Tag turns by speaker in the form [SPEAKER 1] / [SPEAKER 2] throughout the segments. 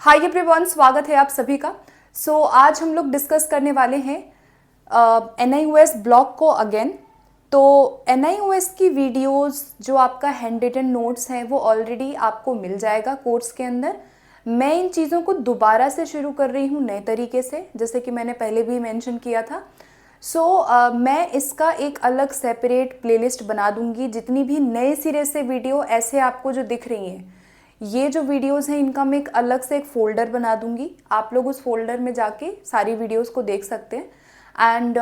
[SPEAKER 1] Hi everyone, स्वागत है आप सभी का। आज हम लोग डिस्कस करने वाले हैं NIOS ब्लॉक को अगेन। तो NIOS की वीडियोस जो आपका हैंड रिटन नोट्स हैं वो ऑलरेडी आपको मिल जाएगा कोर्स के अंदर। मैं इन चीज़ों को दोबारा से शुरू कर रही हूँ नए तरीके से, जैसे कि मैंने पहले भी मेंशन किया था। मैं इसका एक अलग सेपरेट प्लेलिस्ट बना दूंगी। जितनी भी नए सिरे से वीडियो ऐसे आपको जो दिख रही हैं, ये जो वीडियोस हैं इनका मैं एक अलग से एक फ़ोल्डर बना दूंगी। आप लोग उस फोल्डर में जाके सारी वीडियोस को देख सकते हैं। And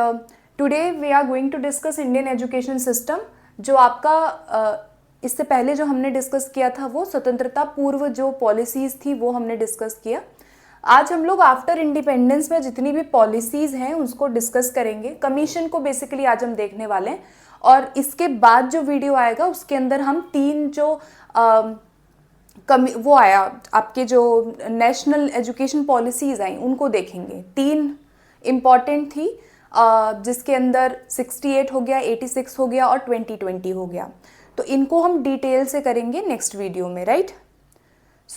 [SPEAKER 1] today we are going to discuss Indian education system. जो आपका इससे पहले जो हमने डिस्कस किया था वो स्वतंत्रता पूर्व जो पॉलिसीज़ थी वो हमने डिस्कस किया। आज हम लोग आफ्टर इंडिपेंडेंस में जितनी भी पॉलिसीज़ हैं उसको डिस्कस करेंगे। कमीशन को बेसिकली आज हम देखने वाले हैं, और इसके बाद जो वीडियो आएगा उसके अंदर हम तीन जो वो आया आपके जो नेशनल एजुकेशन पॉलिसीज़ आई उनको देखेंगे। तीन इम्पॉर्टेंट थी, जिसके अंदर 68 हो गया, 86 हो गया और 2020 हो गया। तो इनको हम डिटेल से करेंगे नेक्स्ट वीडियो में, राइट।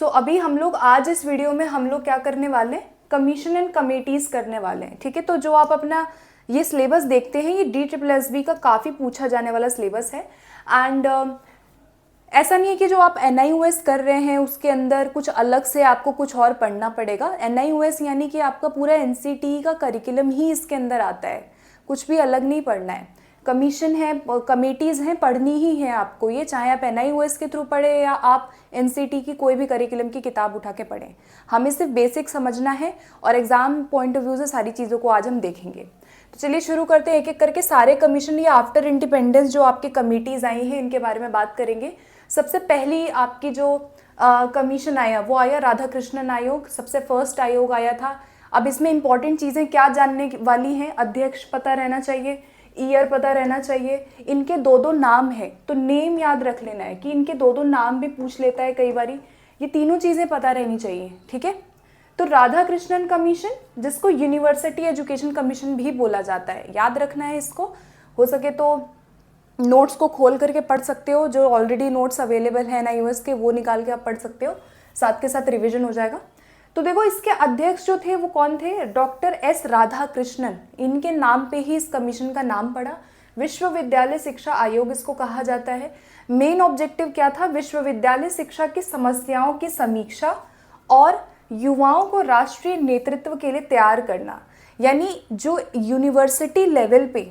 [SPEAKER 1] अभी हम लोग आज इस वीडियो में हम लोग क्या करने वाले हैं, कमीशन एंड कमेटीज़ करने वाले हैं, ठीक है। तो जो आप अपना ये सिलेबस देखते हैं ये DSSB का काफ़ी पूछा जाने वाला सिलेबस है। एंड ऐसा नहीं है कि जो आप NIOS कर रहे हैं उसके अंदर कुछ अलग से आपको कुछ और पढ़ना पड़ेगा। NIOS यानी कि आपका पूरा NCT का करिकुलम ही इसके अंदर आता है, कुछ भी अलग नहीं पढ़ना है। कमीशन है, कमेटीज़ हैं, पढ़नी ही है आपको ये, चाहे आप NIOS के थ्रू पढ़े या आप NCT की कोई भी करिकुलम की किताब उठा के पढ़ें। हमें सिर्फ बेसिक समझना है और एग्ज़ाम पॉइंट ऑफ व्यू से सारी चीज़ों को आज हम देखेंगे। तो चलिए शुरू करते हैं, एक एक करके सारे कमीशन या आफ्टर इंडिपेंडेंस जो आपके कमेटीज़ आई हैं इनके बारे में बात करेंगे। सबसे पहली आपकी जो कमीशन आया वो आया राधा कृष्णन आयोग, सबसे फर्स्ट आयोग आया था। अब इसमें इंपॉर्टेंट चीज़ें क्या जानने वाली हैं, अध्यक्ष पता रहना चाहिए, ईयर पता रहना चाहिए, इनके दो दो नाम है तो नेम याद रख लेना है कि इनके दो दो नाम भी पूछ लेता है कई बारी, ये तीनों चीज़ें पता रहनी चाहिए, ठीक है। तो राधा कृष्णन कमीशन, जिसको यूनिवर्सिटी एजुकेशन कमीशन भी बोला जाता है, याद रखना है इसको। हो सके तो नोट्स को खोल करके पढ़ सकते हो, जो ऑलरेडी नोट्स अवेलेबल हैं NIOS के वो निकाल के आप पढ़ सकते हो, साथ के साथ रिवीजन हो जाएगा। तो देखो इसके अध्यक्ष जो थे वो कौन थे, डॉक्टर S राधा कृष्णन। इनके नाम पे ही इस कमीशन का नाम पड़ा। विश्वविद्यालय शिक्षा आयोग इसको कहा जाता है। मेन ऑब्जेक्टिव क्या था, विश्वविद्यालय शिक्षा की समस्याओं की समीक्षा और युवाओं को राष्ट्रीय नेतृत्व के लिए तैयार करना। यानी जो यूनिवर्सिटी लेवल पे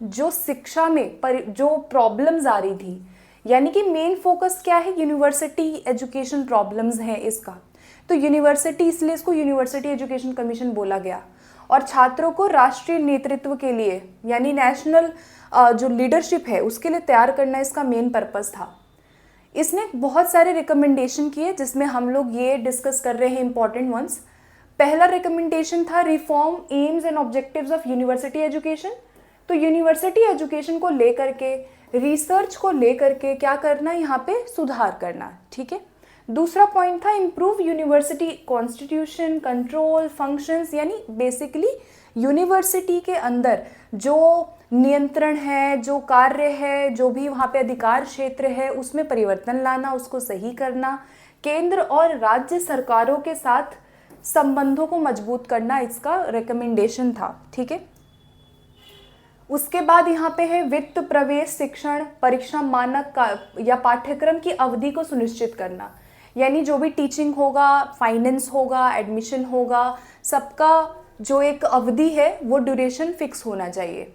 [SPEAKER 1] जो शिक्षा में जो प्रॉब्लम्स आ रही थी, यानी कि मेन फोकस क्या है, यूनिवर्सिटी एजुकेशन प्रॉब्लम्स हैं इसका। तो यूनिवर्सिटी, इसलिए इसको यूनिवर्सिटी एजुकेशन कमीशन बोला गया। और छात्रों को राष्ट्रीय नेतृत्व के लिए यानी नेशनल जो लीडरशिप है उसके लिए तैयार करना इसका मेन पर्पस था। इसने बहुत सारे रिकमेंडेशन किए जिसमें हम लोग ये डिस्कस कर रहे हैं इंपॉर्टेंट वंस। पहला रिकमेंडेशन था reform AIIMS and objectives of university education. तो यूनिवर्सिटी एजुकेशन को लेकर के, रिसर्च को लेकर के क्या करना, यहाँ पे सुधार करना, ठीक है। दूसरा पॉइंट था improve university constitution, control, functions, यानी बेसिकली यूनिवर्सिटी के अंदर जो नियंत्रण है, जो कार्य है, जो भी वहाँ पे अधिकार क्षेत्र है उसमें परिवर्तन लाना, उसको सही करना, केंद्र और राज्य सरकारों के साथ संबंधों को मजबूत करना इसका रिकमेंडेशन था, ठीक है। उसके बाद यहाँ पे है वित्त प्रवेश शिक्षण परीक्षा मानक का या पाठ्यक्रम की अवधि को सुनिश्चित करना। यानी जो भी टीचिंग होगा, फाइनेंस होगा, एडमिशन होगा, सबका जो एक अवधि है वो ड्यूरेशन फिक्स होना चाहिए।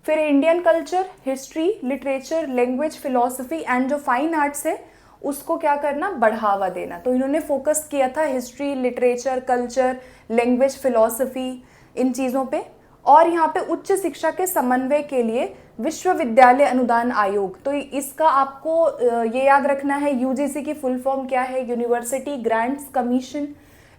[SPEAKER 1] फिर Indian culture, history, literature, language, philosophy and जो फाइन आर्ट्स है उसको क्या करना, बढ़ावा देना। तो इन्होंने फोकस किया था history, literature, culture, language, philosophy, इन चीज़ों पे। और यहाँ पे उच्च शिक्षा के समन्वय के लिए विश्वविद्यालय अनुदान आयोग। तो इसका आपको ये याद रखना है, UGC की फुल फॉर्म क्या है, यूनिवर्सिटी ग्रांट्स कमीशन।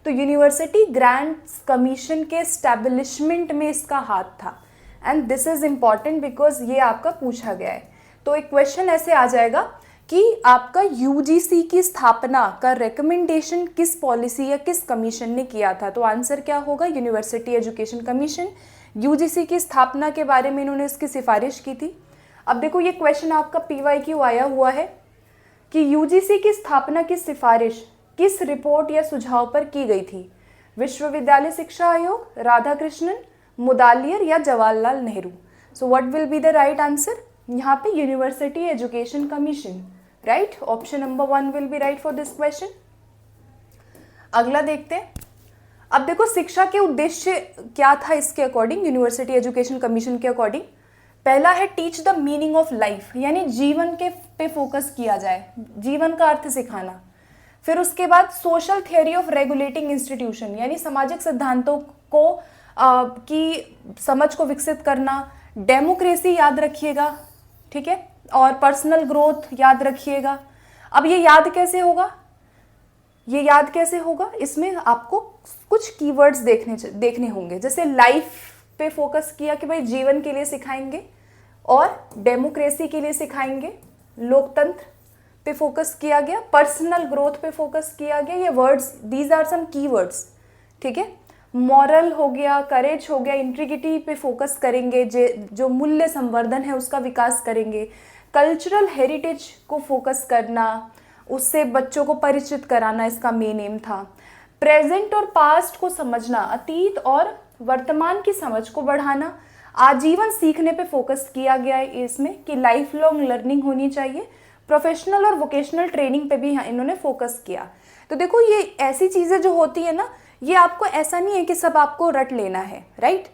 [SPEAKER 1] तो यूनिवर्सिटी ग्रांट्स कमीशन के स्टैब्लिशमेंट में इसका हाथ था। And this is important because ये आपका पूछा गया है। तो एक क्वेश्चन ऐसे आ जाएगा कि आपका UGC की स्थापना का रिकमेंडेशन किस पॉलिसी या किस कमीशन ने किया था। तो आंसर क्या होगा, यूनिवर्सिटी एजुकेशन कमीशन। UGC की स्थापना के बारे में इन्होंने इसकी सिफारिश की थी। अब देखो ये क्वेश्चन आपका PYQ आया हुआ है कि UGC की स्थापना की सिफारिश किस रिपोर्ट या सुझाव पर की गई थी? विश्वविद्यालय शिक्षा आयोग, राधाकृष्णन, मुदालियर या Jawaharlal Nehru? So what will be the right answer? यहाँ पे university education commission, right? Option number 1 will be right for this question. अगला देखते हैं। अब देखो शिक्षा के उद्देश्य क्या था इसके अकॉर्डिंग, यूनिवर्सिटी एजुकेशन कमीशन के अकॉर्डिंग। पहला है teach the meaning of life, यानी जीवन के पे फोकस किया जाए, जीवन का अर्थ सिखाना। फिर उसके बाद social theory of regulating institution, यानी सामाजिक सिद्धांतों को की समझ को विकसित करना। डेमोक्रेसी याद रखिएगा, ठीक है, और पर्सनल ग्रोथ याद रखिएगा। अब ये याद कैसे होगा, ये याद कैसे होगा? इसमें आपको कुछ कीवर्ड्स देखने होंगे, जैसे लाइफ पे फोकस किया कि भाई जीवन के लिए सिखाएंगे, और डेमोक्रेसी के लिए सिखाएंगे, लोकतंत्र पे फोकस किया गया, पर्सनल ग्रोथ पे फोकस किया गया। ये words, these are some keywords, ठीक है। मॉरल हो गया, करेज हो गया, इंटीग्रिटी पे फोकस करेंगे, जो मूल्य संवर्धन है उसका विकास करेंगे। कल्चरल हेरिटेज को फोकस करना, उससे बच्चों को परिचित कराना इसका मेन एम था। प्रेजेंट और पास्ट को समझना, अतीत और वर्तमान की समझ को बढ़ाना। आजीवन सीखने पे फोकस किया गया है इसमें कि लाइफ लॉन्ग लर्निंग होनी चाहिए। प्रोफेशनल और वोकेशनल ट्रेनिंग पे भी इन्होंने फोकस किया। तो देखो ये ऐसी चीज़ें जो होती है ना, ये आपको ऐसा नहीं है कि सब आपको रट लेना है, राइट?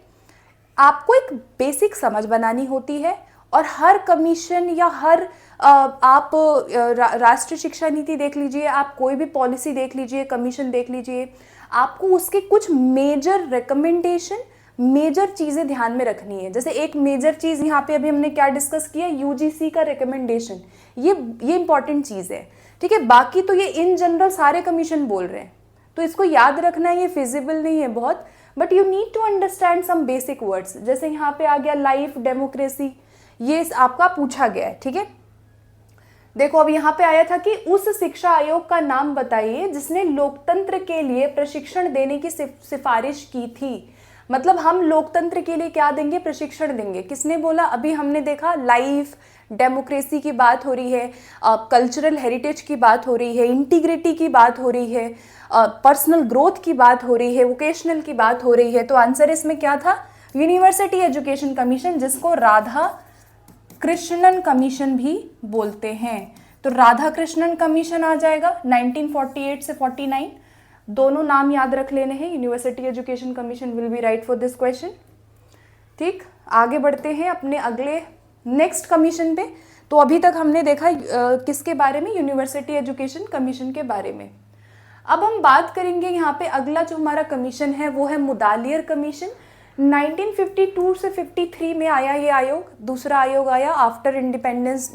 [SPEAKER 1] आपको एक बेसिक समझ बनानी होती है, और हर कमीशन या हर आप राष्ट्रीय शिक्षा नीति देख लीजिए, आप कोई भी पॉलिसी देख लीजिए, कमीशन देख लीजिए, आपको उसके कुछ मेजर रिकमेंडेशन, मेजर चीज़ें ध्यान में रखनी है। जैसे एक मेजर चीज़ यहाँ पे अभी हमने क्या डिस्कस किया, यूजीसी का रिकमेंडेशन, ये इंपॉर्टेंट चीज़ है, ठीक है। बाकी तो ये इन जनरल सारे कमीशन बोल रहे हैं, तो इसको याद रखना ये फिजिबल नहीं है बहुत, but you need to understand some basic words. जैसे यहाँ पे आ गया लाइफ, डेमोक्रेसी, ये आपका पूछा गया है, ठीक है। देखो अब यहाँ पे आया था कि उस शिक्षा आयोग का नाम बताइए जिसने लोकतंत्र के लिए प्रशिक्षण देने की सिफारिश की थी। मतलब हम लोकतंत्र के लिए क्या देंगे, प्रशिक्षण देंगे। किसने बोला? अभी हमने देखा लाइफ, डेमोक्रेसी की बात हो रही है, कल्चरल हेरिटेज की बात हो रही है, इंटीग्रिटी की बात हो रही है, पर्सनल ग्रोथ की बात हो रही है, वोकेशनल की बात हो रही है। तो आंसर इसमें क्या था? यूनिवर्सिटी एजुकेशन कमीशन, जिसको राधा कृष्णन कमीशन भी बोलते हैं। तो राधा कृष्णन कमीशन आ जाएगा 1948 से 49, दोनों नाम याद रख लेने हैं। University education commission will be right for this question. ठीक, आगे बढ़ते हैं अपने अगले नेक्स्ट कमीशन पे। तो अभी तक हमने देखा किसके बारे में, यूनिवर्सिटी एजुकेशन कमीशन के बारे में। अब हम बात करेंगे यहाँ पे अगला जो हमारा कमीशन है वो है मुदालियर कमीशन। 1952 से 53 में आया ये आयोग। दूसरा आयोग आया आफ्टर इंडिपेंडेंस,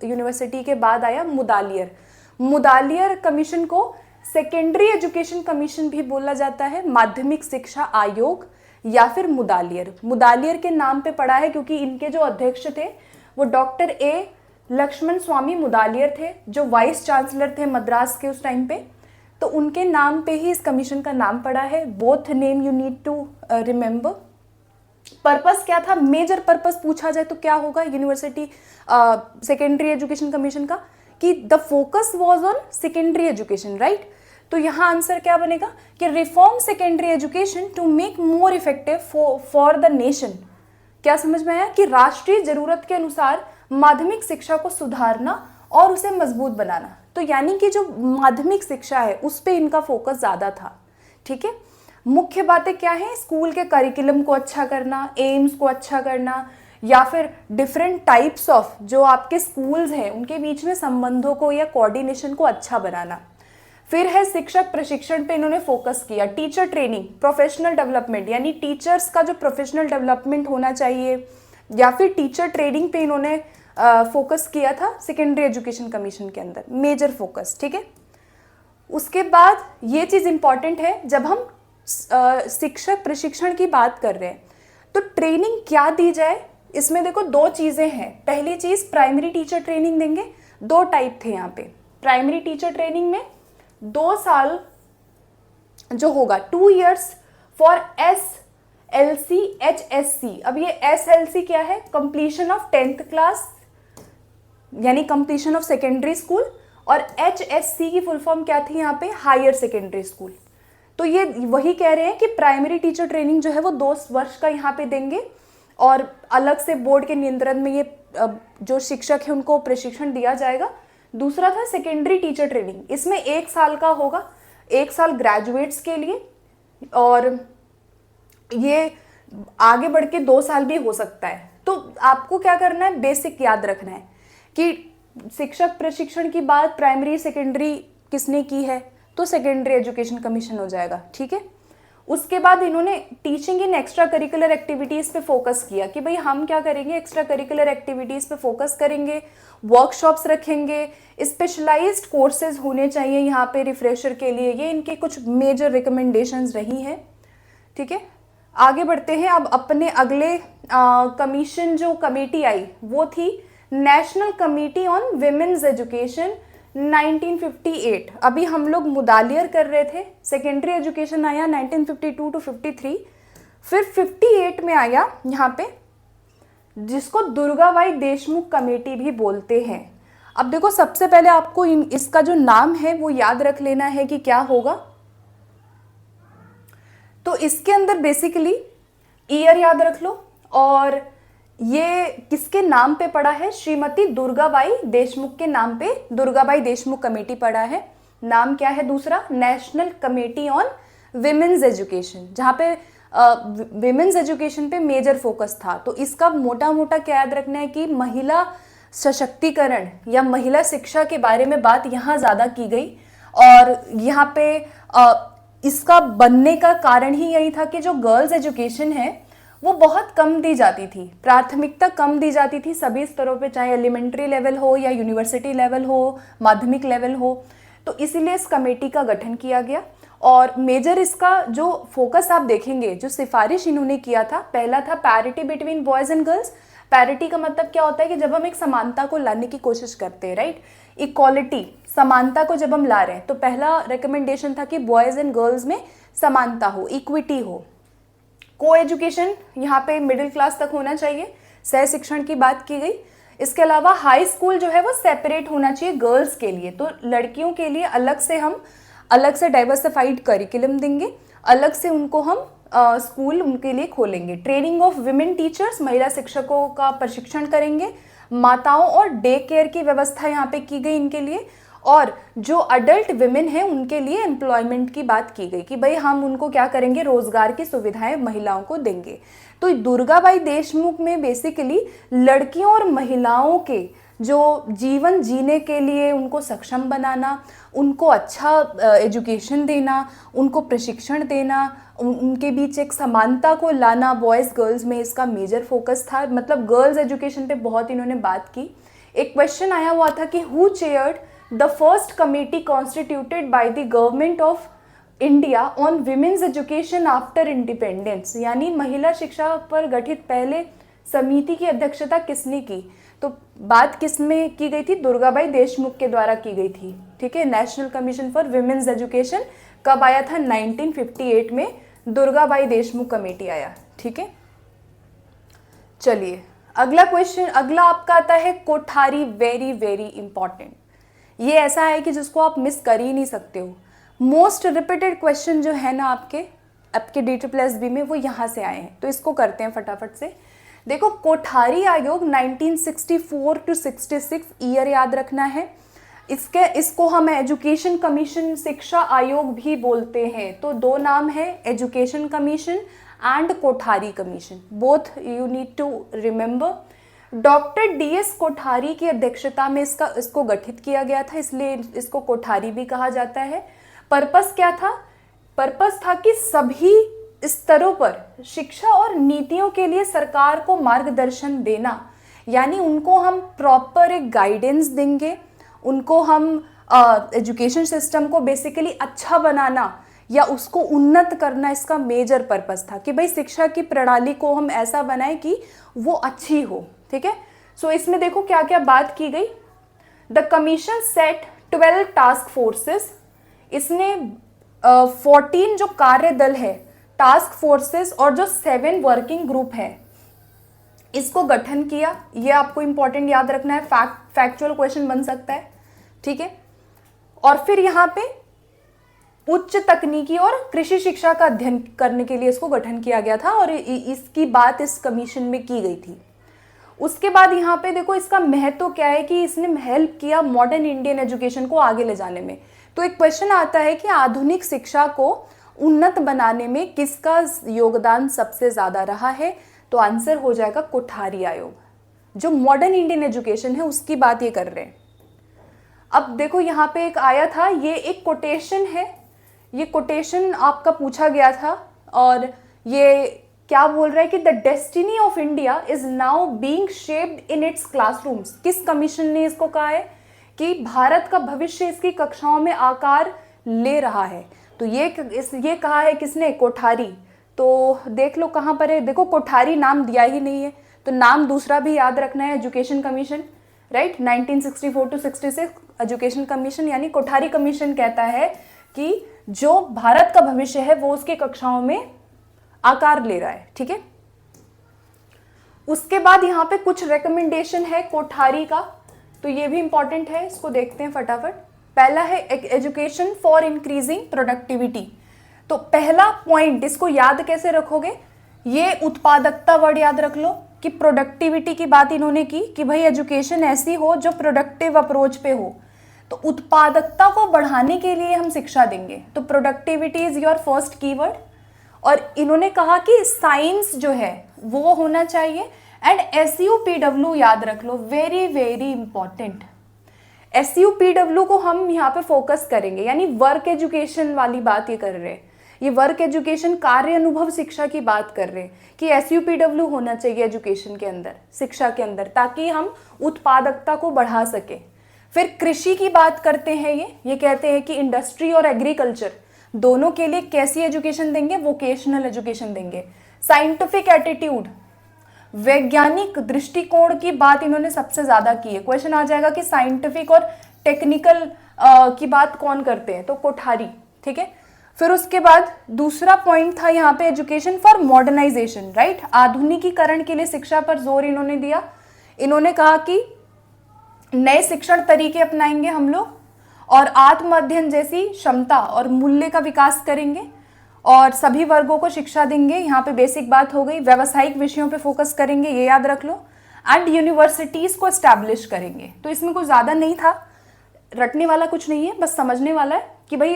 [SPEAKER 1] यूनिवर्सिटी के बाद आया मुदालियर। मुदालियर कमीशन को सेकेंडरी एजुकेशन कमीशन भी बोला जाता है, माध्यमिक शिक्षा आयोग या फिर मुदालियर। मुदालियर के नाम पे पड़ा है क्योंकि इनके जो अध्यक्ष थे वो डॉक्टर ए लक्ष्मण स्वामी मुदालियर थे, जो वाइस चांसलर थे मद्रास के उस टाइम पे। तो उनके नाम पे ही इस कमीशन का नाम पड़ा है। Both name you need to remember. Purpose क्या था, मेजर पर्पस पूछा जाए तो क्या होगा यूनिवर्सिटी सेकेंडरी एजुकेशन कमीशन का, कि the focus was on secondary education, right. तो यहाँ आंसर क्या बनेगा कि reform secondary education to make more effective for the nation. क्या समझ में आया कि राष्ट्रीय जरूरत के अनुसार माध्यमिक शिक्षा को सुधारना और उसे मजबूत बनाना। तो यानी कि जो माध्यमिक शिक्षा है उस पे इनका फोकस ज़्यादा था, ठीक है। मुख्य बातें क्या है, स्कूल के करिकुलम को अच्छा करना, एम्स को अच्छा करना, या फिर डिफरेंट टाइप्स ऑफ जो आपके स्कूल्स हैं उनके बीच में संबंधों को या कोऑर्डिनेशन को अच्छा बनाना। फिर है शिक्षक प्रशिक्षण पे इन्होंने फोकस किया, टीचर ट्रेनिंग, प्रोफेशनल डेवलपमेंट, यानी टीचर्स का जो प्रोफेशनल डेवलपमेंट होना चाहिए, या फिर टीचर ट्रेनिंग पे इन्होंने फोकस किया था सेकेंडरी एजुकेशन कमीशन के अंदर, मेजर फोकस, ठीक है। उसके बाद ये चीज़ इंपॉर्टेंट है, जब हम शिक्षक प्रशिक्षण की बात कर रहे हैं तो ट्रेनिंग क्या दी जाए, इसमें देखो दो चीज़ें हैं। पहली चीज़ प्राइमरी टीचर ट्रेनिंग देंगे, दो टाइप थे यहाँ पे। प्राइमरी टीचर ट्रेनिंग में 2 साल जो होगा, 2 years फॉर SLC HSC। अब ये SLC क्या है, कंप्लीशन ऑफ 10th क्लास, यानी कंप्लीशन ऑफ सेकेंडरी स्कूल, और HSC की फुल फॉर्म क्या थी यहाँ पे, हायर सेकेंडरी स्कूल। तो ये वही कह रहे हैं कि प्राइमरी टीचर ट्रेनिंग जो है वो 2 वर्ष का यहाँ पे देंगे और अलग से बोर्ड के नियंत्रण में ये जो शिक्षक है उनको प्रशिक्षण दिया जाएगा। दूसरा था सेकेंडरी टीचर ट्रेनिंग, इसमें 1 साल का होगा, 1 साल ग्रेजुएट्स के लिए और ये आगे बढ़ के 2 साल भी हो सकता है। तो आपको क्या करना है, बेसिक याद रखना है कि शिक्षक प्रशिक्षण की बात प्राइमरी सेकेंडरी किसने की है, तो सेकेंडरी एजुकेशन कमीशन हो जाएगा, ठीक है। उसके बाद इन्होंने teaching in extra curricular activities पे फोकस किया कि भाई हम क्या करेंगे, एक्स्ट्रा करिकुलर एक्टिविटीज़ पे फोकस करेंगे, वर्कशॉप्स रखेंगे, स्पेशलाइज्ड कोर्सेज होने चाहिए यहाँ पे रिफ्रेशर के लिए। ये इनके कुछ मेजर रिकमेंडेशंस रही हैं, ठीक है। आगे बढ़ते हैं। अब अपने अगले कमीशन जो कमेटी आई वो थी national committee on women's education 1958। अभी हम लोग मुदालियर कर रहे थे, सेकेंडरी एजुकेशन आया 1952 टू 53, फिर 58 में आया यहाँ पे जिसको दुर्गाबाई देशमुख कमेटी भी बोलते हैं। अब देखो सबसे पहले आपको इसका जो नाम है वो याद रख लेना है कि क्या होगा। तो इसके अंदर बेसिकली ईयर याद रख लो और ये किसके नाम पे पड़ा है, श्रीमती दुर्गाबाई देशमुख के नाम पे दुर्गाबाई देशमुख कमेटी पड़ा है। नाम क्या है दूसरा, national committee on women's education, जहाँ पे विमेन्स एजुकेशन पे मेजर फोकस था। तो इसका मोटा मोटा क्या याद रखना है कि महिला सशक्तिकरण या महिला शिक्षा के बारे में बात यहाँ ज़्यादा की गई और यहाँ पे इसका बनने का कारण ही यही था कि जो गर्ल्स एजुकेशन है वो बहुत कम दी जाती थी, प्राथमिकता कम दी जाती थी सभी स्तरों पे, चाहे एलिमेंट्री लेवल हो या यूनिवर्सिटी लेवल हो, माध्यमिक लेवल हो। तो इसीलिए इस कमेटी का गठन किया गया और मेजर इसका जो फोकस आप देखेंगे, जो सिफारिश इन्होंने किया था, पहला था parity between boys and girls. Parity का मतलब क्या होता है कि जब हम एक समानता को लाने की कोशिश करते हैं, राइट, इक्वालिटी, समानता को जब हम ला रहे हैं, तो पहला रिकमेंडेशन था कि बॉयज़ एंड गर्ल्स में समानता हो, इक्विटी हो। को एजुकेशन यहाँ पे मिडिल क्लास तक होना चाहिए, सह शिक्षण की बात की गई। इसके अलावा हाई स्कूल जो है वो सेपरेट होना चाहिए गर्ल्स के लिए, तो लड़कियों के लिए अलग से डाइवर्सिफाइड करिकुलम देंगे, अलग से उनको हम स्कूल उनके लिए खोलेंगे। ट्रेनिंग ऑफ विमेन टीचर्स, महिला शिक्षकों का प्रशिक्षण करेंगे। माताओं और डे केयर की व्यवस्था यहाँ पे की गई इनके लिए और जो अडल्ट विमेन हैं उनके लिए एम्प्लॉयमेंट की बात की गई कि भाई हम उनको क्या करेंगे, रोजगार की सुविधाएं महिलाओं को देंगे। तो दुर्गाबाई देशमुख में बेसिकली लड़कियों और महिलाओं के जो जीवन जीने के लिए उनको सक्षम बनाना, उनको अच्छा एजुकेशन देना, उनको प्रशिक्षण देना, उनके बीच एक समानता को लाना बॉयज़ गर्ल्स में, इसका मेजर फोकस था। मतलब गर्ल्स एजुकेशन पे बहुत इन्होंने बात की। एक क्वेश्चन आया हुआ था कि who chaired the first committee constituted by the government of India on women's education after independence, यानी महिला शिक्षा पर गठित पहले समिति की अध्यक्षता किसने की। तो बात किसमें की गई थी, दुर्गाबाई देशमुख के द्वारा की गई थी, ठीक है। National commission for women's education कब आया था, 1958 में दुर्गाबाई देशमुख कमेटी आया, ठीक है। चलिए अगला क्वेश्चन, अगला आपका आता है कोठारी, वेरी वेरी इंपॉर्टेंट। ये ऐसा है कि जिसको आप मिस कर ही नहीं सकते हो। मोस्ट रिपीटेड क्वेश्चन जो है ना आपके DSSB में वो यहाँ से आए हैं, तो इसको करते हैं फटाफट से। देखो कोठारी आयोग 1964 टू 66 ईयर याद रखना है। इसको हम एजुकेशन कमीशन, शिक्षा आयोग भी बोलते हैं। तो 2 नाम है, education commission and Kothari commission, both you need to remember. Doctor DS Kothari की अध्यक्षता में इसको गठित किया गया था, इसलिए इसको कोठारी भी कहा जाता है। पर्पस क्या था, पर्पस था कि सभी स्तरों पर शिक्षा और नीतियों के लिए सरकार को मार्गदर्शन देना, यानी उनको हम प्रॉपर एक गाइडेंस देंगे, उनको हम एजुकेशन सिस्टम को बेसिकली अच्छा बनाना या उसको उन्नत करना, इसका मेजर पर्पस था कि भाई शिक्षा की प्रणाली को हम ऐसा बनाएं कि वो अच्छी हो, ठीक है। सो इसमें देखो क्या क्या बात की गई। The commission set 12 task forces, इसने 14 जो कार्य दल है, टास्क फोर्सेस और जो 7 वर्किंग ग्रुप है, इसको गठन किया। ये आपको इंपॉर्टेंट याद रखना है, फैक्चुअल क्वेश्चन बन सकता है, ठीक है। और फिर यहाँ पे उच्च तकनीकी और कृषि शिक्षा का अध्ययन करने के लिए इसको गठन किया गया था और इसकी बात इस कमीशन में की गई थी। उसके बाद यहाँ पे देखो इसका महत्व क्या है कि इसने हेल्प किया मॉडर्न इंडियन एजुकेशन को आगे ले जाने में। तो एक क्वेश्चन आता है कि आधुनिक शिक्षा को उन्नत बनाने में किसका योगदान सबसे ज़्यादा रहा है? तो आंसर हो जाएगा कोठारी आयोग, जो मॉडर्न इंडियन एजुकेशन है उसकी बात ये कर रहे हैं। अब देखो यहाँ पे एक आया था, ये एक कोटेशन है, ये कोटेशन आपका पूछा गया था और ये क्या बोल रहा है कि the destiny of India is now being shaped in its classrooms. किस कमीशन ने इसको कहा है कि भारत का भविष्य इसकी कक्षाओं में आकार ले रहा है? तो ये कहा है किसने? कोठारी। तो देख लो कहाँ पर है, देखो कोठारी नाम दिया ही नहीं है, तो नाम दूसरा भी याद रखना है, education commission, right. 1964 to 66 education commission यानी कोठारी कमीशन कहता है कि जो भारत का भविष्य है वो उसके कक्षाओं में आकार ले रहा है, ठीक है। उसके बाद यहाँ पे कुछ रिकमेंडेशन है कोठारी का, तो ये भी इंपॉर्टेंट है, इसको देखते हैं फटाफट। पहला है एजुकेशन फॉर इंक्रीजिंग प्रोडक्टिविटी। तो पहला पॉइंट, इसको याद कैसे रखोगे? ये उत्पादकता वर्ड याद रख लो कि प्रोडक्टिविटी की बात इन्होंने की कि भाई एजुकेशन ऐसी हो जो प्रोडक्टिव अप्रोच पे हो। तो उत्पादकता को बढ़ाने के लिए हम शिक्षा देंगे, तो productivity is your first keyword. और इन्होंने कहा कि साइंस जो है वो होना चाहिए एंड SUPW याद रख लो, वेरी वेरी इंपॉर्टेंट। SUPW को हम यहाँ पे फोकस करेंगे, यानी वर्क एजुकेशन वाली बात ये कर रहे हैं, ये वर्क एजुकेशन कार्य अनुभव शिक्षा की बात कर रहे हैं कि SUPW होना चाहिए एजुकेशन के अंदर, शिक्षा के अंदर, ताकि हम उत्पादकता को बढ़ा सके। फिर कृषि की बात करते हैं, ये कहते हैं कि इंडस्ट्री और एग्रीकल्चर दोनों के लिए कैसी एजुकेशन देंगे? वोकेशनल एजुकेशन देंगे। साइंटिफिक एटीट्यूड, वैज्ञानिक दृष्टिकोण की बात इन्होंने सबसे ज्यादा की है। क्वेश्चन आ जाएगा कि साइंटिफिक और टेक्निकल की बात कौन करते हैं? तो कोठारी, ठीक है। फिर उसके बाद दूसरा पॉइंट था यहाँ पे एजुकेशन फॉर मॉडर्नाइजेशन, राइट। आधुनिकीकरण के लिए शिक्षा पर जोर इन्होंने दिया। इन्होंने कहा कि नए शिक्षण तरीके अपनाएंगे हम लोग और आत्म अध्ययन जैसी क्षमता और मूल्य का विकास करेंगे और सभी वर्गों को शिक्षा देंगे। यहाँ पे बेसिक बात हो गई। व्यावसायिक विषयों पे फोकस करेंगे, ये याद रख लो। एंड यूनिवर्सिटीज को एस्टैब्लिश करेंगे। तो इसमें कुछ ज़्यादा नहीं था, रटने वाला कुछ नहीं है, बस समझने वाला है कि भाई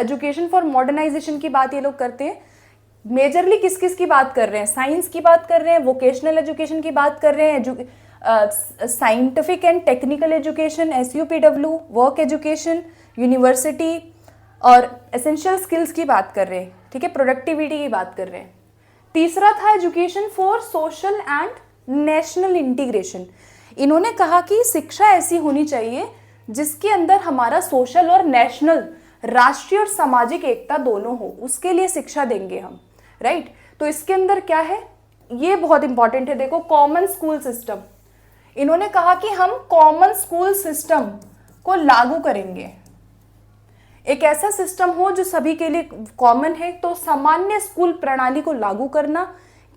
[SPEAKER 1] एजुकेशन फॉर मॉडर्नाइजेशन की बात ये लोग करते हैं। मेजरली किस किस की बात कर रहे हैं? साइंस की बात कर रहे हैं, वोकेशनल एजुकेशन की बात कर रहे हैं, scientific and technical education, SUPW, work education, university और एसेंशियल स्किल्स की बात कर रहे हैं, ठीक है, प्रोडक्टिविटी की बात कर रहे हैं। तीसरा था education for social and national integration. इन्होंने कहा कि शिक्षा ऐसी होनी चाहिए जिसके अंदर हमारा सोशल और नेशनल, राष्ट्रीय और सामाजिक एकता दोनों हो, उसके लिए शिक्षा देंगे हम, राइट। तो इसके अंदर क्या है, ये बहुत इंपॉर्टेंट है, देखो कॉमन स्कूल सिस्टम। इन्होंने कहा कि हम कॉमन स्कूल सिस्टम को लागू करेंगे, एक ऐसा सिस्टम हो जो सभी के लिए कॉमन है। तो सामान्य स्कूल प्रणाली को लागू करना,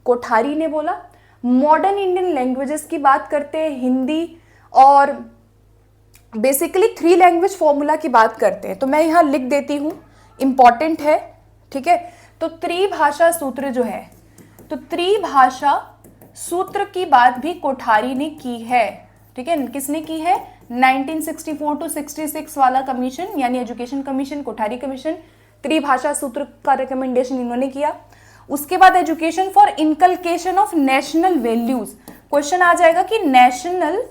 [SPEAKER 1] कोठारी ने बोला। मॉडर्न इंडियन लैंग्वेजेस की बात करते हैं, हिंदी और बेसिकली 3 लैंग्वेज फॉर्मूला की बात करते हैं। तो मैं यहाँ लिख देती हूँ, इंपॉर्टेंट है, ठीक है। तो त्रिभाषा सूत्र जो है, तो त्रिभाषा सूत्र की बात भी कोठारी ने की है, ठीक है। किसने की है? 1964 to 66 वाला कमीशन यानी एजुकेशन कमीशन, कोठारी कमीशन, त्रिभाषा सूत्र का रिकमेंडेशन इन्होंने किया। उसके बाद education for inculcation of national values. Question आ जाएगा कि नेशनल,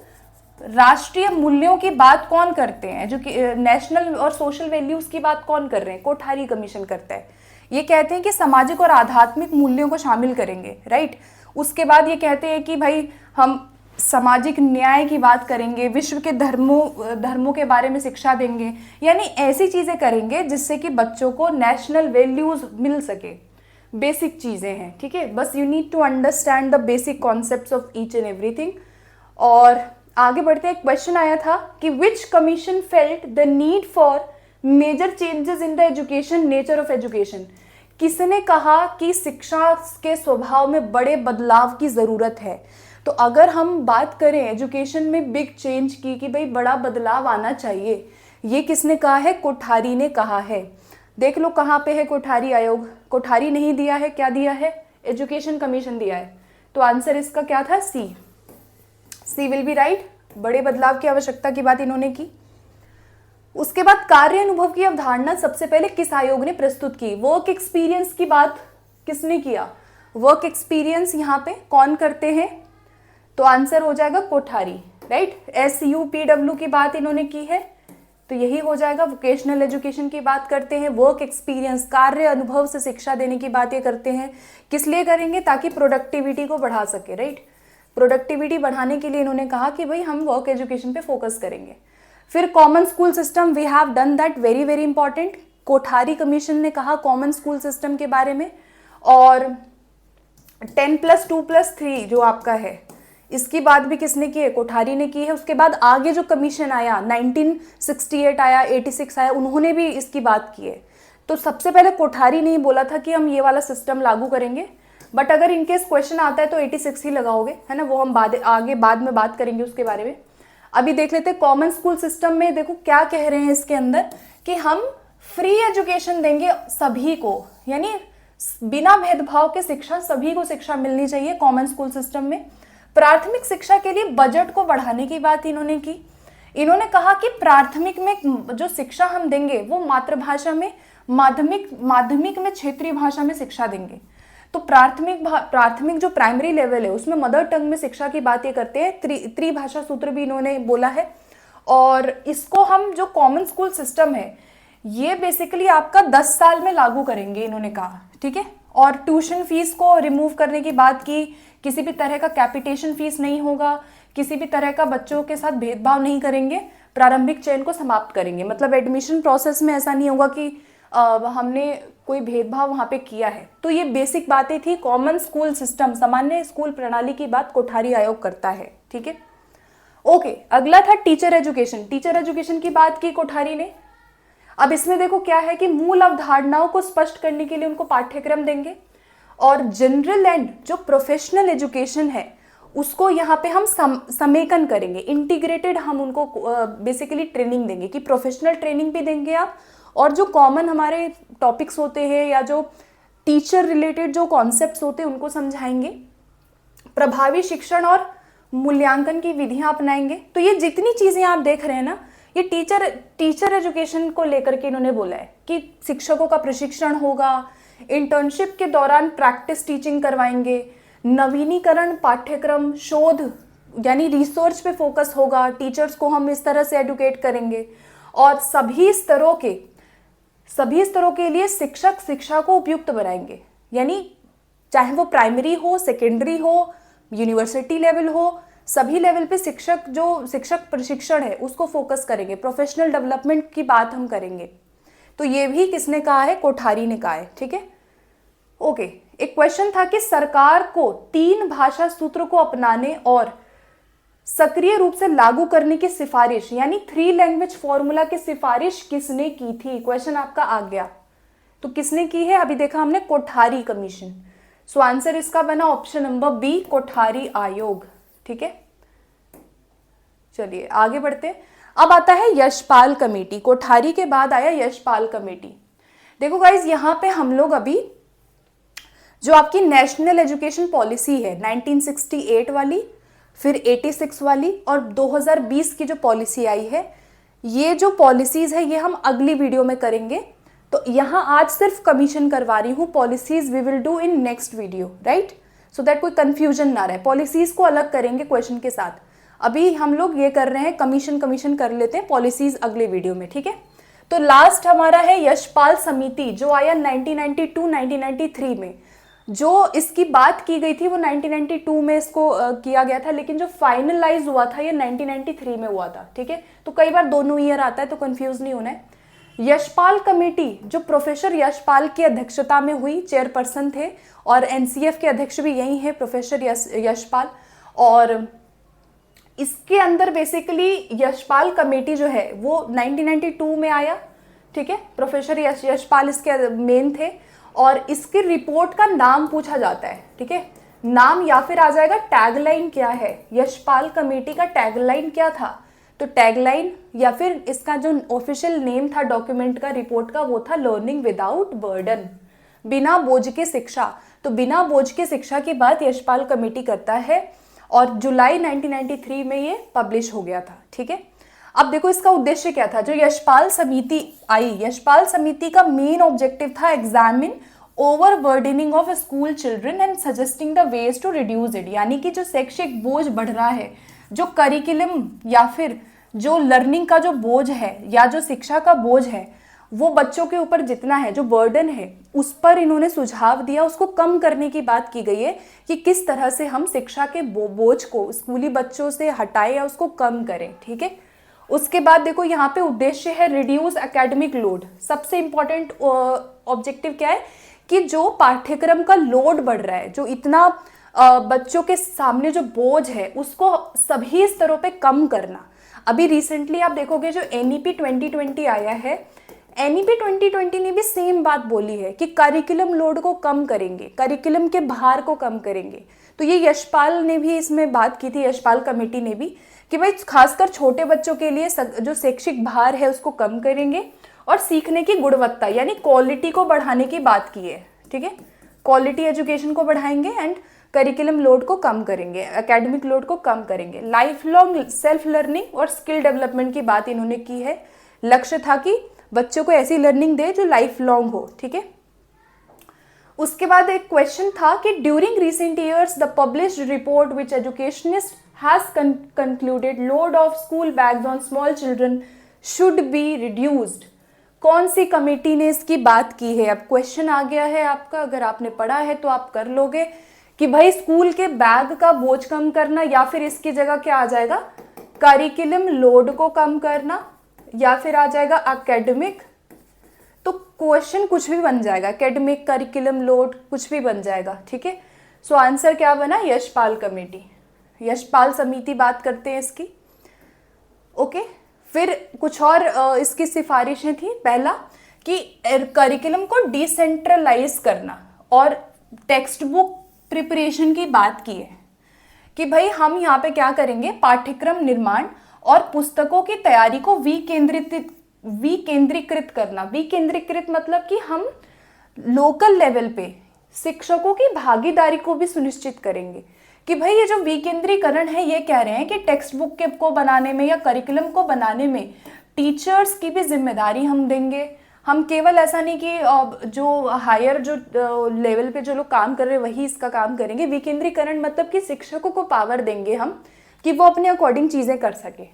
[SPEAKER 1] राष्ट्रीय मूल्यों की बात कौन करते हैं? नेशनल और सोशल वैल्यूज की बात कौन कर रहे हैं? कोठारी कमीशन करता है। ये कहते हैं कि सामाजिक और आध्यात्मिक मूल्यों को शामिल करेंगे, राइट। उसके बाद ये कहते हैं कि भाई हम सामाजिक न्याय की बात करेंगे, विश्व के धर्मों के बारे में शिक्षा देंगे, यानी ऐसी चीज़ें करेंगे जिससे कि बच्चों को नेशनल वैल्यूज मिल सके। बेसिक चीज़ें हैं, ठीक है। बस you need to understand the basic concepts of each and everything. और आगे बढ़ते एक क्वेश्चन आया था कि which commission felt the need for major changes in the education nature of education. किसने कहा कि शिक्षा के स्वभाव में बड़े बदलाव की ज़रूरत है? तो अगर हम बात करें एजुकेशन में बिग चेंज की कि भाई बड़ा बदलाव आना चाहिए, ये किसने कहा है? कोठारी ने कहा है। देख लो कहाँ पे है कोठारी आयोग, कोठारी नहीं दिया है, क्या दिया है? एजुकेशन कमीशन दिया है। तो आंसर इसका क्या था? सी। सी विल बी राइट। बड़े बदलाव की आवश्यकता की बात इन्होंने की। उसके बाद कार्य अनुभव की अवधारणा सबसे पहले किस आयोग ने प्रस्तुत की? वर्क एक्सपीरियंस की बात किसने किया? वर्क एक्सपीरियंस यहाँ पे कौन करते हैं? तो आंसर हो जाएगा कोठारी, राइट। SUPW की बात इन्होंने की है, तो यही हो जाएगा। वोकेशनल एजुकेशन की बात करते हैं, वर्क एक्सपीरियंस कार्य अनुभव से शिक्षा देने की बात ये करते हैं। किस लिए करेंगे? ताकि प्रोडक्टिविटी को बढ़ा सके, राइट। प्रोडक्टिविटी बढ़ाने के लिए इन्होंने कहा कि भाई हम वर्क एजुकेशन पे फोकस करेंगे। फिर common school system, we have done that, very very important. Kothari commission ने कहा कॉमन स्कूल सिस्टम के बारे में। और 10+2+3 जो आपका है, इसकी बात भी किसने की है? कोठारी ने की है। उसके बाद आगे जो कमीशन आया 1968 आया, 86 आया, उन्होंने भी इसकी बात की है। तो सबसे पहले कोठारी ने ही बोला था कि हम ये वाला सिस्टम लागू करेंगे, बट अगर इनकेस क्वेश्चन आता है तो 86 ही लगाओगे, है ना। वो हम बाद में बात करेंगे उसके बारे में। अभी देख लेते हैं कॉमन स्कूल सिस्टम में। देखो क्या कह रहे हैं इसके अंदर कि हम फ्री एजुकेशन देंगे सभी को, यानी बिना भेदभाव के शिक्षा, सभी को शिक्षा मिलनी चाहिए कॉमन स्कूल सिस्टम में। प्राथमिक शिक्षा के लिए बजट को बढ़ाने की बात इन्होंने की। इन्होंने कहा कि प्राथमिक में जो शिक्षा हम देंगे वो मातृभाषा में, माध्यमिक में क्षेत्रीय भाषा में शिक्षा देंगे। तो प्राथमिक जो प्राइमरी लेवल है उसमें मदर टंग में शिक्षा की बात ये करते हैं। त्रिभाषा सूत्र भी इन्होंने बोला है। और इसको हम जो कॉमन स्कूल सिस्टम है ये बेसिकली आपका 10 साल में लागू करेंगे इन्होंने कहा, ठीक है। और ट्यूशन फीस को रिमूव करने की बात की, किसी भी तरह का कैपिटेशन फीस नहीं होगा, किसी भी तरह का बच्चों के साथ भेदभाव नहीं करेंगे, प्रारंभिक चयन को समाप्त करेंगे। मतलब एडमिशन प्रोसेस में ऐसा नहीं होगा कि हमने कोई भेदभाव वहाँ पे किया है। तो ये बेसिक बातें थी। कॉमन स्कूल सिस्टम, सामान्य स्कूल प्रणाली की बात कोठारी आयोग करता है, ठीक है। ओके, अगला था टीचर एजुकेशन। टीचर एजुकेशन की बात की कोठारी ने। अब इसमें देखो क्या है कि मूल अवधारणाओं को स्पष्ट करने के लिए उनको पाठ्यक्रम देंगे, और जनरल एंड जो प्रोफेशनल एजुकेशन है उसको यहाँ पे हम समेकन करेंगे, इंटीग्रेटेड हम उनको बेसिकली ट्रेनिंग देंगे कि प्रोफेशनल ट्रेनिंग भी देंगे आप, और जो कॉमन हमारे टॉपिक्स होते हैं या जो टीचर रिलेटेड जो कॉन्सेप्ट्स होते हैं उनको समझाएंगे। प्रभावी शिक्षण और मूल्यांकन की विधियां अपनाएंगे। तो ये जितनी चीजें आप देख रहे हैं ना, ये टीचर एजुकेशन को लेकर के इन्होंने बोला है कि शिक्षकों का प्रशिक्षण होगा, इंटर्नशिप के दौरान प्रैक्टिस टीचिंग करवाएंगे, नवीनीकरण पाठ्यक्रम, शोध यानी रिसर्च पे फोकस होगा, टीचर्स को हम इस तरह से एडुकेट करेंगे, और सभी स्तरों के लिए शिक्षक शिक्षा को उपयुक्त बनाएंगे। यानी चाहे वो प्राइमरी हो, सेकेंडरी हो, यूनिवर्सिटी लेवल हो, सभी लेवल पे शिक्षक प्रशिक्षण है उसको फोकस करेंगे, प्रोफेशनल डेवलपमेंट की बात हम करेंगे। तो ये भी किसने कहा है? कोठारी ने कहा है, ठीक है। ओके, एक क्वेश्चन था कि सरकार को 3 भाषा सूत्र को अपनाने और सक्रिय रूप से लागू करने की सिफारिश, यानी 3 लैंग्वेज फॉर्मूला की सिफारिश किसने की थी? क्वेश्चन आपका आ गया। तो किसने की है? अभी देखा हमने, कोठारी कमीशन। सो आंसर इसका बना ऑप्शन नंबर बी, कोठारी आयोग, ठीक है। चलिए आगे बढ़ते। अब आता है यशपाल कमेटी। कोठारी के बाद आया यशपाल कमेटी। देखो गाइज, यहां पे हम लोग अभी जो आपकी नेशनल एजुकेशन पॉलिसी है 1968 वाली, फिर 86 वाली और 2020 की जो पॉलिसी आई है, ये जो पॉलिसीज है ये हम अगली वीडियो में करेंगे। तो यहां आज सिर्फ कमीशन करवा रही हूं, policies we will do in next video, right, so that कोई कंफ्यूजन ना रहे। पॉलिसीज को अलग करेंगे क्वेश्चन के साथ। अभी हम लोग ये कर रहे हैं कमीशन कर लेते हैं, पॉलिसीज अगले वीडियो में, ठीक है। तो लास्ट हमारा है यशपाल समिति, जो आया 1992-1993 में। जो इसकी बात की गई थी वो 1992 में इसको किया गया था, लेकिन जो फाइनलाइज हुआ था ये 1993 में हुआ था, ठीक है। तो कई बार दोनों ईयर आता है, तो कंफ्यूज नहीं होना है। यशपाल कमेटी जो प्रोफेसर यशपाल की अध्यक्षता में हुई, चेयरपर्सन थे, और एनसीएफ के अध्यक्ष भी यही है, प्रोफेसर यशपाल। और इसके अंदर बेसिकली यशपाल कमेटी जो है वो 1992 में आया, ठीक है। प्रोफेसर यशपाल इसके मेन थे, और इसकी रिपोर्ट का नाम पूछा जाता है, ठीक है। नाम या फिर आ जाएगा टैगलाइन क्या है, यशपाल कमेटी का टैगलाइन क्या था? तो टैगलाइन या फिर इसका जो ऑफिशियल नेम था डॉक्यूमेंट का, रिपोर्ट का, वो था लर्निंग विदाउट बर्डन, बिना बोझ के शिक्षा। तो बिना बोझ के शिक्षा की बात यशपाल कमेटी करता है और जुलाई 1993 में ये पब्लिश हो गया था। ठीक है, अब देखो इसका उद्देश्य क्या था। जो यशपाल समिति आई, यशपाल समिति का मेन ऑब्जेक्टिव था examine overburdening of school children and suggesting the ways to reduce it, यानी कि जो शैक्षिक बोझ बढ़ रहा है, जो करिकुलम या फिर जो लर्निंग का जो बोझ है या जो शिक्षा का बोझ है, वो बच्चों के ऊपर जितना है, जो बर्डन है, उस पर इन्होंने सुझाव दिया, उसको कम करने की बात की गई है कि किस तरह से हम शिक्षा के बोझ को स्कूली बच्चों से हटाएं या उसको कम करें। ठीक है, उसके बाद देखो यहाँ पे उद्देश्य है रिड्यूस एकेडमिक लोड। सबसे इंपॉर्टेंट ऑब्जेक्टिव क्या है कि जो पाठ्यक्रम का लोड बढ़ रहा है, जो इतना बच्चों के सामने जो बोझ है, उसको सभी स्तरों पे कम करना। अभी रिसेंटली आप देखोगे जो एनईपी 2020 आया है, एनईपी 2020 ने भी सेम बात बोली है कि करिकुलम लोड को कम करेंगे, करिकुलम के भार को कम करेंगे। तो ये यशपाल ने भी इसमें बात की थी, यशपाल कमेटी ने भी, कि भाई खासकर छोटे बच्चों के लिए जो शैक्षिक भार है उसको कम करेंगे और सीखने की गुणवत्ता यानी क्वालिटी को बढ़ाने की बात की है। ठीक है, क्वालिटी एजुकेशन को बढ़ाएंगे एंड करिकुलम लोड को कम करेंगे, एकेडमिक लोड को कम करेंगे। लाइफ लॉन्ग सेल्फ लर्निंग और स्किल डेवलपमेंट की बात इन्होंने की है। लक्ष्य था कि बच्चों को ऐसी लर्निंग दे जो लाइफ लॉन्ग हो। ठीक है, उसके बाद एक क्वेश्चन था कि during recent years the published report which educationist has concluded load of school bags on small children should be reduced. कौन सी कमेटी ने इसकी बात की है? अब क्वेश्चन आ गया है आपका, अगर आपने पढ़ा है तो आप कर लोगे कि भाई स्कूल के बैग का बोझ कम करना, या फिर इसकी जगह क्या आ जाएगा, करिकुलम लोड को कम करना, या फिर आ जाएगा एकेडमिक। तो क्वेश्चन कुछ भी बन जाएगा, एकेडमिक, करिकुलम लोड, कुछ भी बन जाएगा। ठीक है, सो आंसर क्या बना, यशपाल कमेटी, यशपाल समिति बात करते हैं इसकी। ओके, फिर कुछ और इसकी सिफारिशें थी। पहला कि करिकुलम को डिसेंट्रलाइज करना और टेक्स्ट बुक प्रिपरेशन की बात की है कि भाई हम यहाँ पे क्या करेंगे, पाठ्यक्रम निर्माण और पुस्तकों की तैयारी को विकेंद्रीकृत करना। विकेंद्रीकृत मतलब कि हम लोकल लेवल पे शिक्षकों की भागीदारी को भी सुनिश्चित करेंगे कि भाई ये जो विकेंद्रीकरण है, ये कह रहे हैं कि टेक्स्ट बुक के को बनाने में या करिकुलम को बनाने में टीचर्स की भी जिम्मेदारी हम देंगे। हम केवल ऐसा नहीं कि जो हायर जो लेवल पे जो लोग काम कर रहे हैं वही इसका काम करेंगे। विकेंद्रीकरण मतलब कि शिक्षकों को पावर देंगे हम कि वो अपने अकॉर्डिंग चीज़ें कर सके।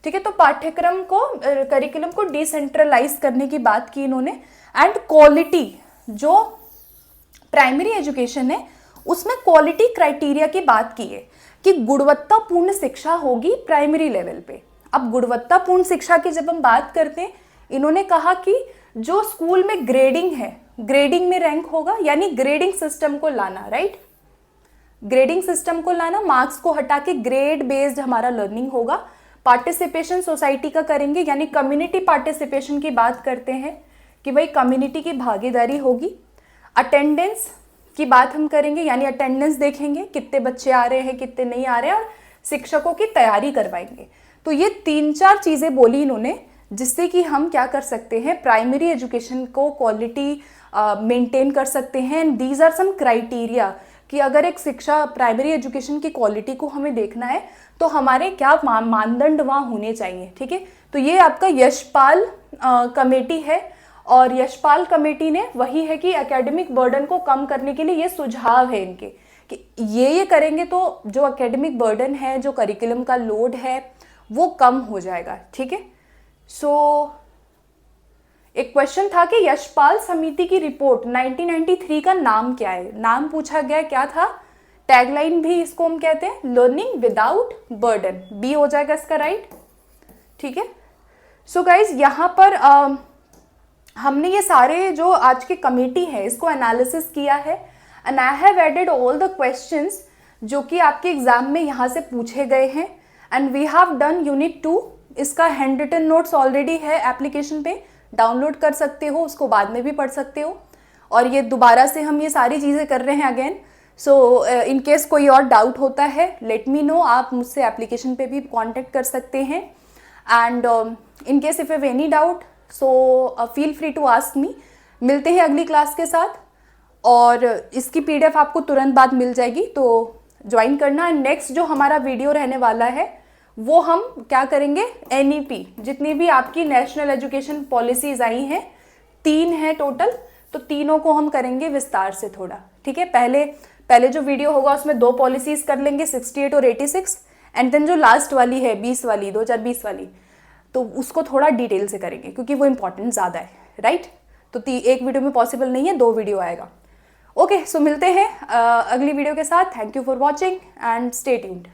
[SPEAKER 1] ठीक है, तो पाठ्यक्रम को, करिकुलम को डिसेंट्रलाइज करने की बात की इन्होंने। एंड क्वालिटी, जो प्राइमरी एजुकेशन है उसमें क्वालिटी क्राइटेरिया की बात की है कि गुणवत्तापूर्ण शिक्षा होगी प्राइमरी लेवल पे। अब गुणवत्तापूर्ण शिक्षा की जब हम बात करते हैं, इन्होंने कहा कि जो स्कूल में ग्रेडिंग है, ग्रेडिंग में रैंक होगा, यानी ग्रेडिंग सिस्टम को लाना, राइट, ग्रेडिंग सिस्टम को लाना, मार्क्स को हटा के ग्रेड बेस्ड हमारा लर्निंग होगा। पार्टिसिपेशन सोसाइटी का करेंगे, यानी कम्युनिटी पार्टिसिपेशन की बात करते हैं कि भाई कम्युनिटी की भागीदारी होगी। अटेंडेंस की बात हम करेंगे, यानी अटेंडेंस देखेंगे कितने बच्चे आ रहे हैं, कितने नहीं आ रहे हैं, और शिक्षकों की तैयारी करवाएंगे। तो ये 3-4 चीज़ें बोली इन्होंने, जिससे कि हम क्या कर सकते हैं, प्राइमरी एजुकेशन को क्वालिटी मेंटेन कर सकते हैं। And these are some criteria कि अगर एक शिक्षा प्राइमरी एजुकेशन की क्वालिटी को हमें देखना है तो हमारे क्या मानदंड वहाँ होने चाहिए। ठीक है, तो ये आपका यशपाल कमेटी है, और यशपाल कमेटी ने वही है कि एकेडमिक बर्डन को कम करने के लिए ये सुझाव है इनके कि ये करेंगे तो जो एकेडमिक बर्डन है, जो करिकुलम का लोड है, वो कम हो जाएगा। ठीक है, सो एक क्वेश्चन था कि यशपाल समिति की रिपोर्ट 1993 का नाम क्या है। नाम पूछा गया, क्या था, टैगलाइन भी इसको हम कहते हैं लर्निंग विदाउट बर्डन, बी हो जाएगा इसका राइट। ठीक है, सो गाइज यहाँ पर हमने ये सारे जो आज की कमेटी है इसको एनालिसिस किया है, and I have added all the questions जो कि आपके एग्जाम में यहाँ से पूछे गए हैं। And we have done unit 2, इसका हैंड रिटन नोट्स ऑलरेडी है एप्लीकेशन पे, डाउनलोड कर सकते हो, उसको बाद में भी पढ़ सकते हो। और ये दोबारा से हम ये सारी चीज़ें कर रहे हैं अगेन। सो इन केस कोई और डाउट होता है, लेट मी नो, आप मुझसे एप्लीकेशन पे भी कांटेक्ट कर सकते हैं। And in case if have any doubt so feel free to ask me. मिलते हैं अगली क्लास के साथ, और इसकी PDF आपको तुरंत बाद मिल जाएगी, तो ज्वाइन करना। एंड नेक्स्ट जो हमारा वीडियो रहने वाला है वो हम क्या करेंगे, NEP, जितनी भी आपकी नेशनल एजुकेशन पॉलिसीज आई हैं, 3 हैं टोटल, तो तीनों को हम करेंगे विस्तार से थोड़ा, ठीक है। पहले जो वीडियो होगा उसमें 2 पॉलिसीज कर लेंगे, 68 और 86, एंड देन जो लास्ट वाली है 20 वाली, 2020 वाली, तो उसको थोड़ा डिटेल से करेंगे क्योंकि वो इंपॉर्टेंट ज़्यादा है, राइट। तो एक वीडियो में पॉसिबल नहीं है, 2 वीडियो आएगा। ओके, सो मिलते हैं अगली वीडियो के साथ। Thank you for watching and stay tuned.